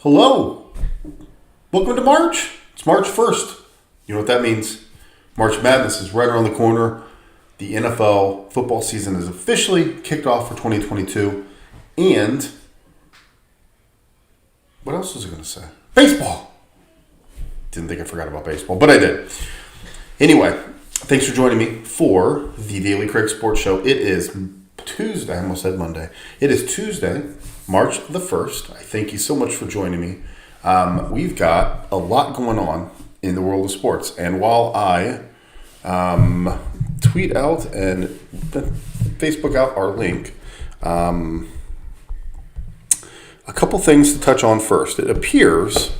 Hello. Welcome to March. It's March 1st. You know what that means? March Madness is right around the corner. The NFL football season is officially kicked off for 2022. And what else was I going to say? Baseball. Didn't think I forgot about baseball, but I did. Anyway, thanks for joining me for the Daily Craig Sports Show. It is Tuesday. I almost said Monday. It is Tuesday, March the 1st. I thank you so much for joining me. We've got a lot going on in the world of sports. And while I tweet out and Facebook out our link, a couple things to touch on first. It appears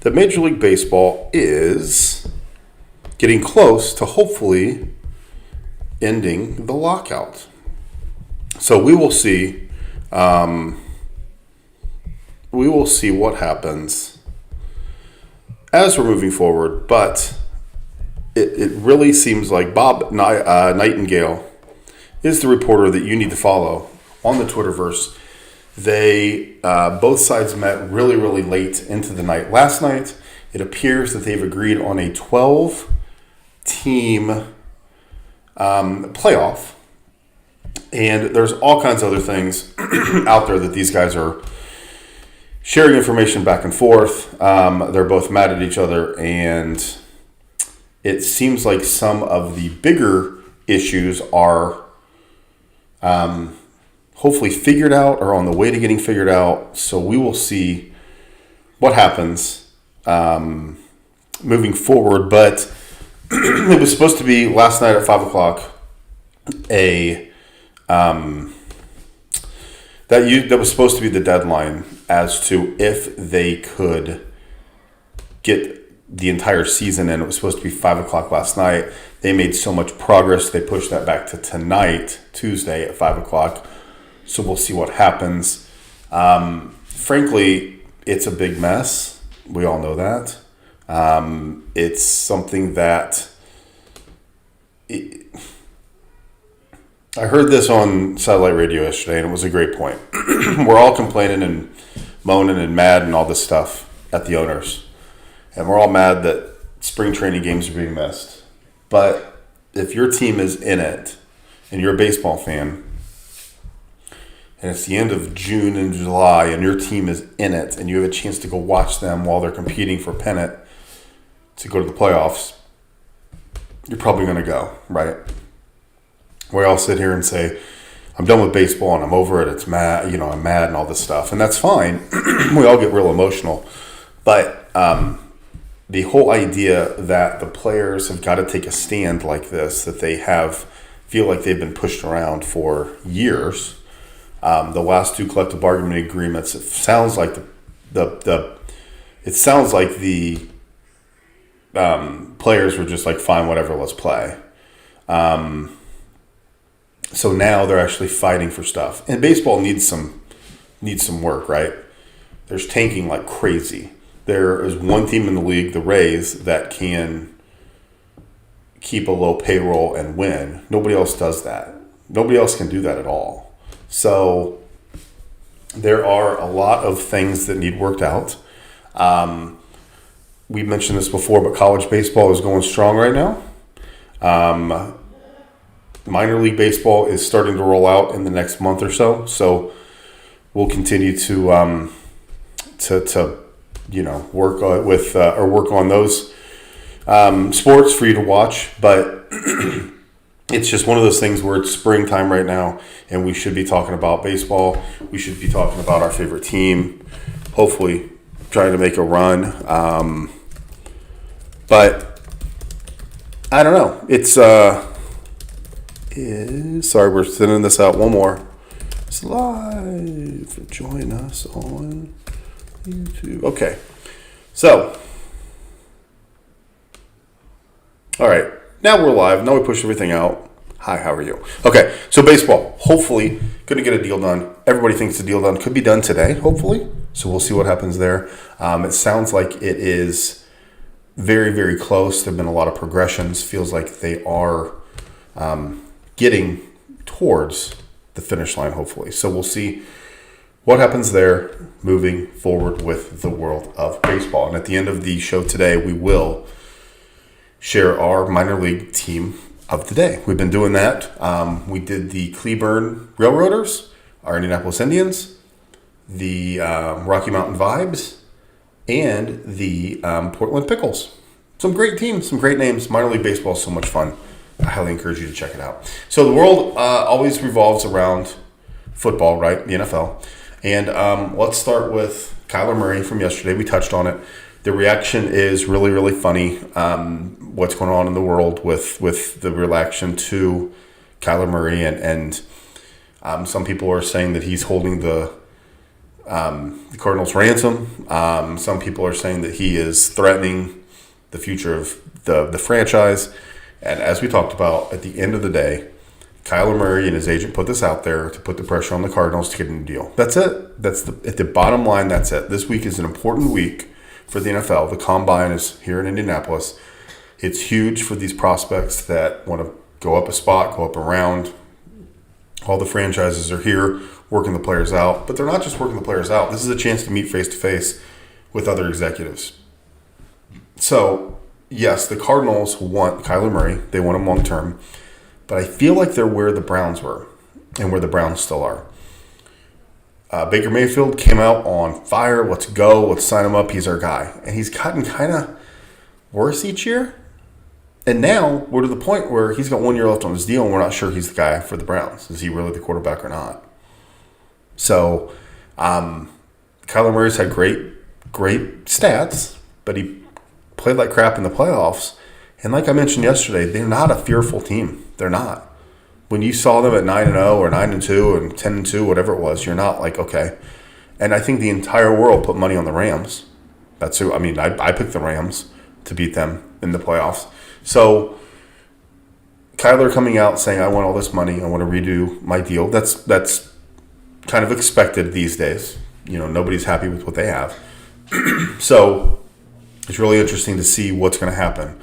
that Major League Baseball is getting close to hopefully ending the lockout. So we will see. We will see what happens as we're moving forward. But it really seems like Bob Nightingale is the reporter that you need to follow on the Twitterverse. They both sides met really, really late into the night last night. It appears that they've agreed on a 12-team playoff. And there's all kinds of other things out there that these guys are sharing information back and forth. They're both mad at each other, and it seems like some of the bigger issues are hopefully figured out or on the way to getting figured out. So we will see what happens moving forward. But it was supposed to be last night at 5 o'clock that was supposed to be the deadline as to if they could get the entire season in. It was supposed to be 5 o'clock last night. They made so much progress, they pushed that back to tonight, Tuesday at 5 o'clock. So we'll see what happens. Frankly, it's a big mess. We all know that. It's something that... I heard this on satellite radio yesterday, and it was a great point. We're all complaining and moaning and mad and all this stuff at the owners. And we're all mad that spring training games are being missed. But if your team is in it, and you're a baseball fan, and it's the end of June and July, and your team is in it, and you have a chance to go watch them while they're competing for pennant to go to the playoffs, you're probably going to go, right? We all sit here and say, I'm done with baseball and I'm over it. It's mad, I'm mad and all this stuff. And that's fine. We all get real emotional. But the whole idea that the players have got to take a stand like this, that they feel like they've been pushed around for years. The last two collective bargaining agreements, it sounds like the players were just like, fine, whatever, let's play. So now they're actually fighting for stuff. And baseball needs some work, right? There's tanking like crazy. There is one team in the league, the Rays, that can keep a low payroll and win. Nobody else does that. Nobody else can do that at all. So there are a lot of things that need worked out. We mentioned this before, but college baseball is going strong right now. Minor league baseball is starting to roll out in the next month or so. So we'll continue to work on those sports for you to watch. But it's just one of those things where it's springtime right now, and we should be talking about baseball. We should be talking about our favorite team. Hopefully, trying to make a run. But I don't know. It's sorry, we're sending this out one more. It's live. Join us on YouTube. Okay. So, all right. Now we're live. Now we push everything out. Hi, how are you? Okay. So baseball, hopefully, going to get a deal done. Everybody thinks the deal done could be done today, hopefully. So we'll see what happens there. It sounds like it is very, very close. There have been a lot of progressions. Feels like they are getting towards the finish line, hopefully. So we'll see what happens there moving forward with the world of baseball. And at the end of the show today, we will share our minor league team of the day. We've been doing that. We did the Cleburne Railroaders, our Indianapolis Indians, the Rocky Mountain Vibes, and the Portland Pickles. Some great teams, some great names. Minor league baseball is so much fun. I highly encourage you to check it out. So the world always revolves around football, right? The NFL. And let's start with Kyler Murray from yesterday. We touched on it. The reaction is really, really funny. What's going on in the world with the reaction to Kyler Murray. And some people are saying that he's holding the Cardinals ransom. Some people are saying that he is threatening the future of the franchise. And as we talked about, at the end of the day, Kyler Murray and his agent put this out there to put the pressure on the Cardinals to get a new deal. That's it. At the bottom line, that's it. This week is an important week for the NFL. The Combine is here in Indianapolis. It's huge for these prospects that want to go up a spot, go up around. All the franchises are here working the players out. But they're not just working the players out. This is a chance to meet face-to-face with other executives. So, yes, the Cardinals want Kyler Murray. They want him long-term. But I feel like they're where the Browns were and where the Browns still are. Baker Mayfield came out on fire. Let's go. Let's sign him up. He's our guy. And he's gotten kind of worse each year. And now we're to the point where he's got 1 year left on his deal, and we're not sure he's the guy for the Browns. Is he really the quarterback or not? So Kyler Murray's had great stats, but he played like crap in the playoffs. And like I mentioned yesterday, they're not a fearful team. They're not. When you saw them at 9-0 or 9-2 and 10-2, whatever it was, you're not like, okay. And I think the entire world put money on the Rams. That's who. I mean, I picked the Rams to beat them in the playoffs. So Kyler coming out saying, I want all this money. I want to redo my deal. That's kind of expected these days. You know, nobody's happy with what they have. So it's really interesting to see what's going to happen.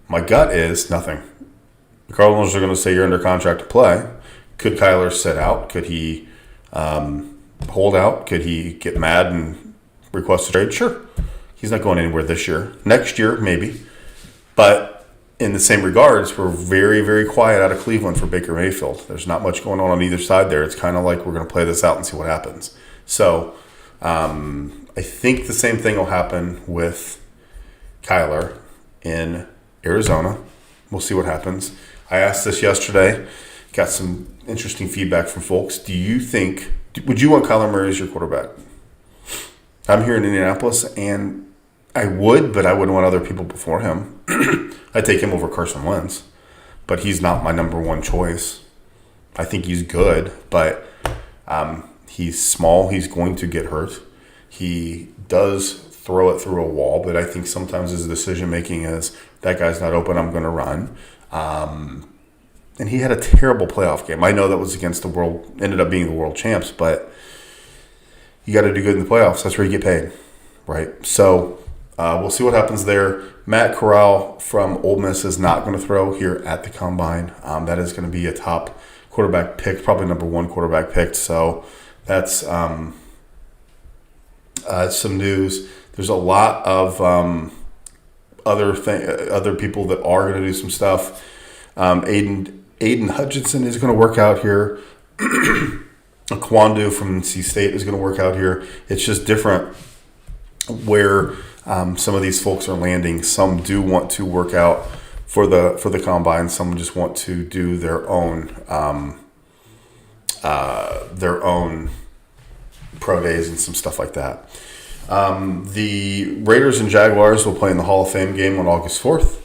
My gut is nothing. The Cardinals are going to say you're under contract to play. Could Kyler sit out? Could he hold out? Could he get mad and request a trade? Sure. He's not going anywhere this year. Next year, maybe. But in the same regards, we're very, very quiet out of Cleveland for Baker Mayfield. There's not much going on either side there. It's kind of like we're going to play this out and see what happens. So I think the same thing will happen with Kyler in Arizona. We'll see what happens. I asked this yesterday. Got some interesting feedback from folks. Would you want Kyler Murray as your quarterback? I'm here in Indianapolis, and I would, but I wouldn't want other people before him. I'd take him over Carson Wentz, but he's not my number one choice. I think he's good, but he's small. He's going to get hurt. He does throw it through a wall, but I think sometimes his decision-making is, that guy's not open, I'm going to run. And he had a terrible playoff game. I know that was against the world, ended up being the world champs, but you got to do good in the playoffs. That's where you get paid, right? So we'll see what happens there. Matt Corral from Ole Miss is not going to throw here at the Combine. That is going to be a top quarterback pick, probably number one quarterback picked. So that's some news. There's a lot of other people that are going to do some stuff. Aiden Hutchinson is going to work out here. Kwandu from NC State is going to work out here. It's just different where some of these folks are landing. Some do want to work out for the Combine. Some just want to do their own pro days and some stuff like that. The Raiders and Jaguars will play in the Hall of Fame game on August 4th.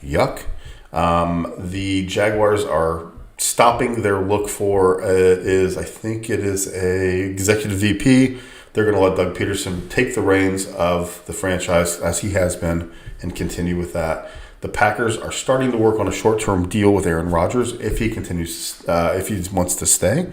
Yuck. The Jaguars are stopping their look for I think it is a executive VP. They're going to let Doug Peterson take the reins of the franchise as he has been and continue with that. The Packers are starting to work on a short-term deal with Aaron Rodgers if he continues, if he wants to stay.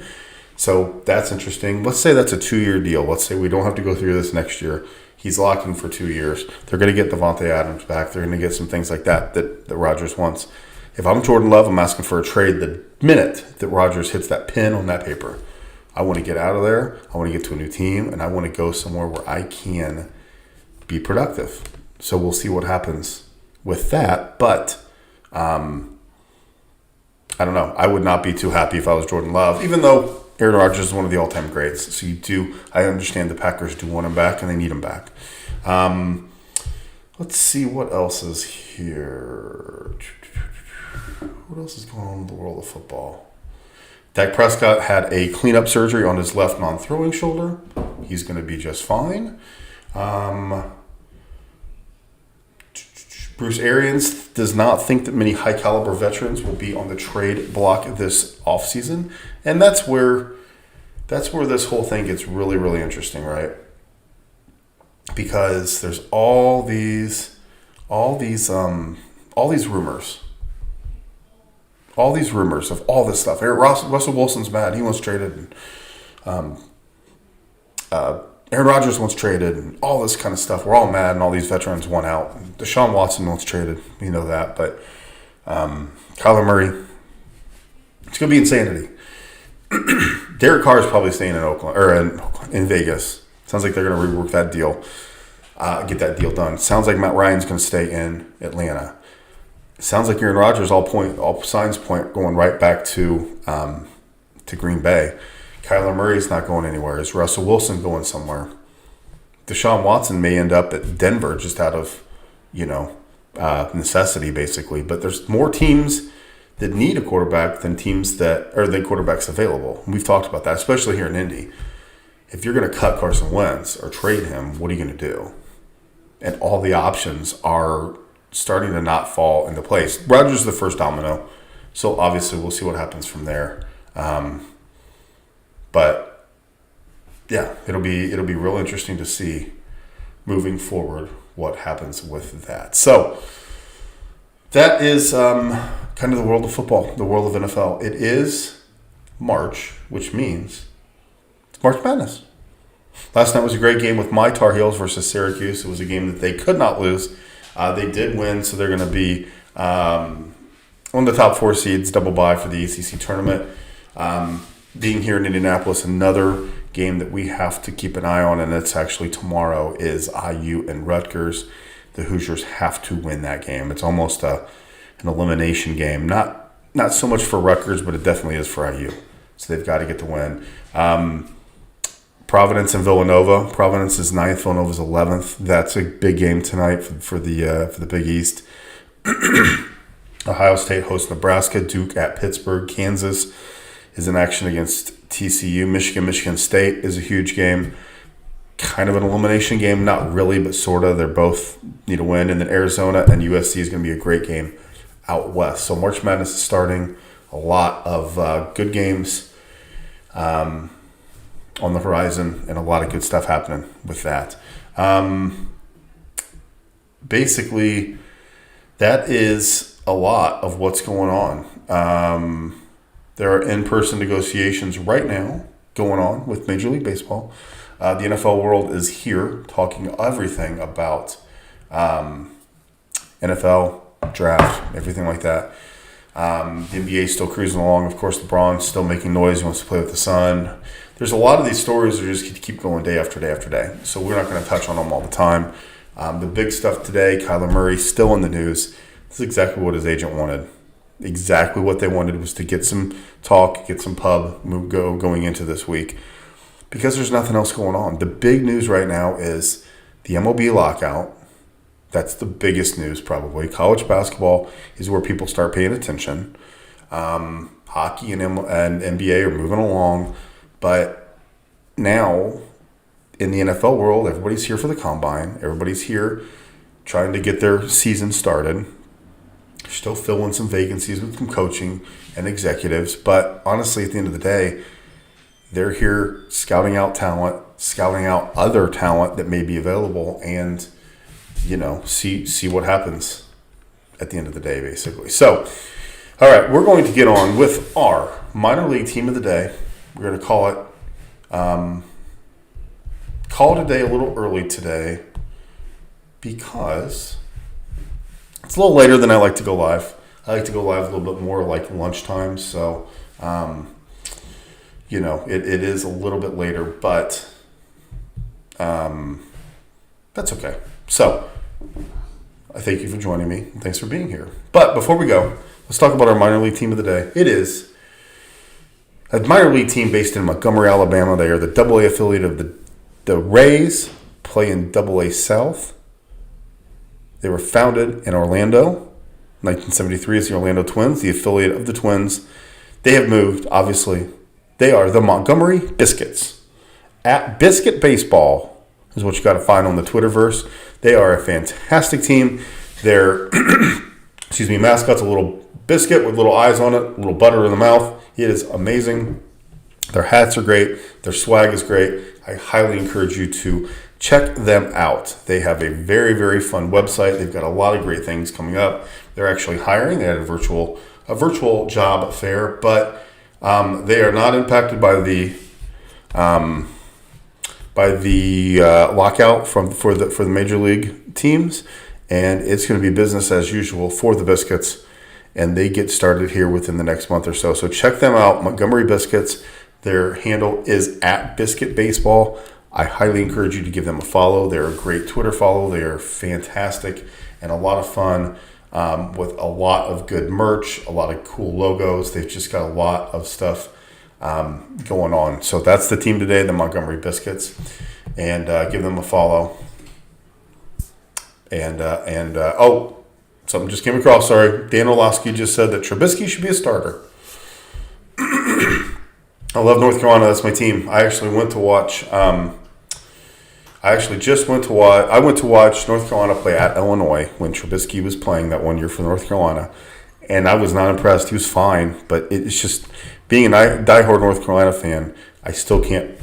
So that's interesting. Let's say that's a 2-year deal. Let's say we don't have to go through this next year. He's locked in for 2 years. They're going to get Devontae Adams back. They're going to get some things like that Rodgers wants. If I'm Jordan Love, I'm asking for a trade the minute that Rodgers hits that pin on that paper. I want to get out of there. I want to get to a new team, and I want to go somewhere where I can be productive. So we'll see what happens with that. But I don't know. I would not be too happy if I was Jordan Love, even though Aaron Rodgers is one of the all-time greats. So I understand the Packers do want him back, and they need him back. Let's see what else is here. What else is going on in the world of football? Dak Prescott had a cleanup surgery on his left non-throwing shoulder. He's going to be just fine. Bruce Arians does not think that many high-caliber veterans will be on the trade block this offseason. And that's where this whole thing gets really, really interesting, right? Because there's all these rumors. All these rumors of all this stuff. Russell Wilson's mad. He wants traded. Aaron Rodgers wants traded. And all this kind of stuff. We're all mad, and all these veterans want out. Deshaun Watson wants traded. You know that. But Kyler Murray, it's going to be insanity. Derek Carr is probably staying in Oakland or in Vegas. Sounds like they're going to rework that deal, get that deal done. Sounds like Matt Ryan's going to stay in Atlanta. Sounds like Aaron Rodgers, all signs point going right back to Green Bay. Kyler Murray's not going anywhere. Is Russell Wilson going somewhere? Deshaun Watson may end up at Denver just out of, necessity, basically. But there's more teams that need a quarterback than quarterbacks available. And we've talked about that, especially here in Indy. If you're going to cut Carson Wentz or trade him, what are you going to do? And all the options are starting to not fall into place. Rodgers is the first domino, so obviously we'll see what happens from there. But yeah, it'll be real interesting to see moving forward what happens with that. So that is kind of the world of football, the world of NFL. It is March, which means it's March Madness. Last night was a great game with my Tar Heels versus Syracuse. It was a game that they could not lose. They did win, so they're going to be one of the top 4 seeds, double bye for the ACC tournament. Being here in Indianapolis, another game that we have to keep an eye on, and it's actually tomorrow, is IU and Rutgers. The Hoosiers have to win that game. It's almost an elimination game. Not so much for Rutgers, but it definitely is for IU. So they've got to get the win. Providence and Villanova. Providence is 9th, Villanova is 11th. That's a big game tonight for the Big East. Ohio State hosts Nebraska. Duke at Pittsburgh. Kansas is in action against TCU. Michigan State is a huge game. Kind of an elimination game. Not really, but sort of. They both need a win. And then Arizona and USC is going to be a great game out west. So March Madness is starting. A lot of good games on the horizon, and a lot of good stuff happening with that. Basically, that is a lot of what's going on. There are in-person negotiations right now going on with Major League Baseball. The NFL world is here talking everything about NFL, draft, everything like that. The NBA is still cruising along. Of course, LeBron's still making noise. He wants to play with the Sun. There's a lot of these stories that just keep going day after day after day. So we're not going to touch on them all the time. The big stuff today, Kyler Murray still in the news. This is exactly what his agent wanted. Exactly what they wanted was to get some talk, get some pub going into this week. Because there's nothing else going on. The big news right now is the MLB lockout. That's the biggest news probably. College basketball is where people start paying attention. Hockey and NBA are moving along. But now, in the NFL world, everybody's here for the combine. Everybody's here trying to get their season started. Still filling some vacancies with some coaching and executives. But honestly, at the end of the day, they're here scouting out talent, scouting out other talent that may be available, and, see what happens at the end of the day, basically. So, all right, we're going to get on with our minor league team of the day. We're going to call it a day a little early today because it's a little later than I like to go live. I like to go live a little bit more like lunchtime. So, it is a little bit later, but that's okay. So I thank you for joining me. Thanks for being here. But before we go, let's talk about our minor league team of the day. It is a minor league team based in Montgomery, Alabama. They are the AA affiliate of the Rays, play in AA South. They were founded in Orlando. 1973 is the Orlando Twins, the affiliate of the Twins. They have moved, obviously. They are the Montgomery Biscuits. At Biscuit Baseball is what you got to find on the Twitterverse. They are a fantastic team. Their mascot's a little biscuit with little eyes on it, a little butter in the mouth. It is amazing. Their hats are great. Their swag is great. I highly encourage you to check them out. They have a very, very fun website. They've got a lot of great things coming up. They're actually hiring. They had a virtual job fair, but they are not impacted by the lockout for the major league teams, and it's going to be business as usual for the Biscuits, and they get started here within the next month or so. So check them out, Montgomery Biscuits. Their handle is at Biscuit Baseball. I highly encourage you to give them a follow. They're a great Twitter follow. They are fantastic and a lot of fun, with a lot of good merch, a lot of cool logos. They've just got a lot of stuff going on. So that's the team today, the Montgomery Biscuits, and give them a follow. And something just came across. Sorry, Dan Orlowski just said that Trubisky should be a starter. I love North Carolina. That's my team. I actually went to watch. I went to watch North Carolina play at Illinois when Trubisky was playing that one year for North Carolina, and I was not impressed. He was fine, but it's just being a diehard North Carolina fan. I still can't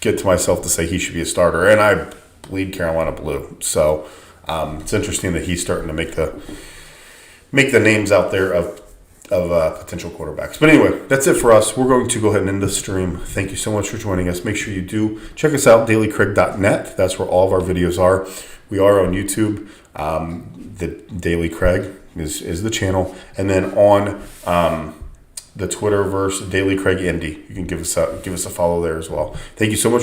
get to myself to say he should be a starter, and I bleed Carolina blue. So it's interesting that he's starting to make the names out there of potential quarterbacks. But anyway, that's it for us. We're going to go ahead and end the stream. Thank you so much for joining us. Make sure you do check us out, dailycraig.net. That's where all of our videos are. We are on YouTube. The Daily Craig is the channel. And then on the Twitterverse, Daily Craig Indy. You can give us a follow there as well. Thank you so much for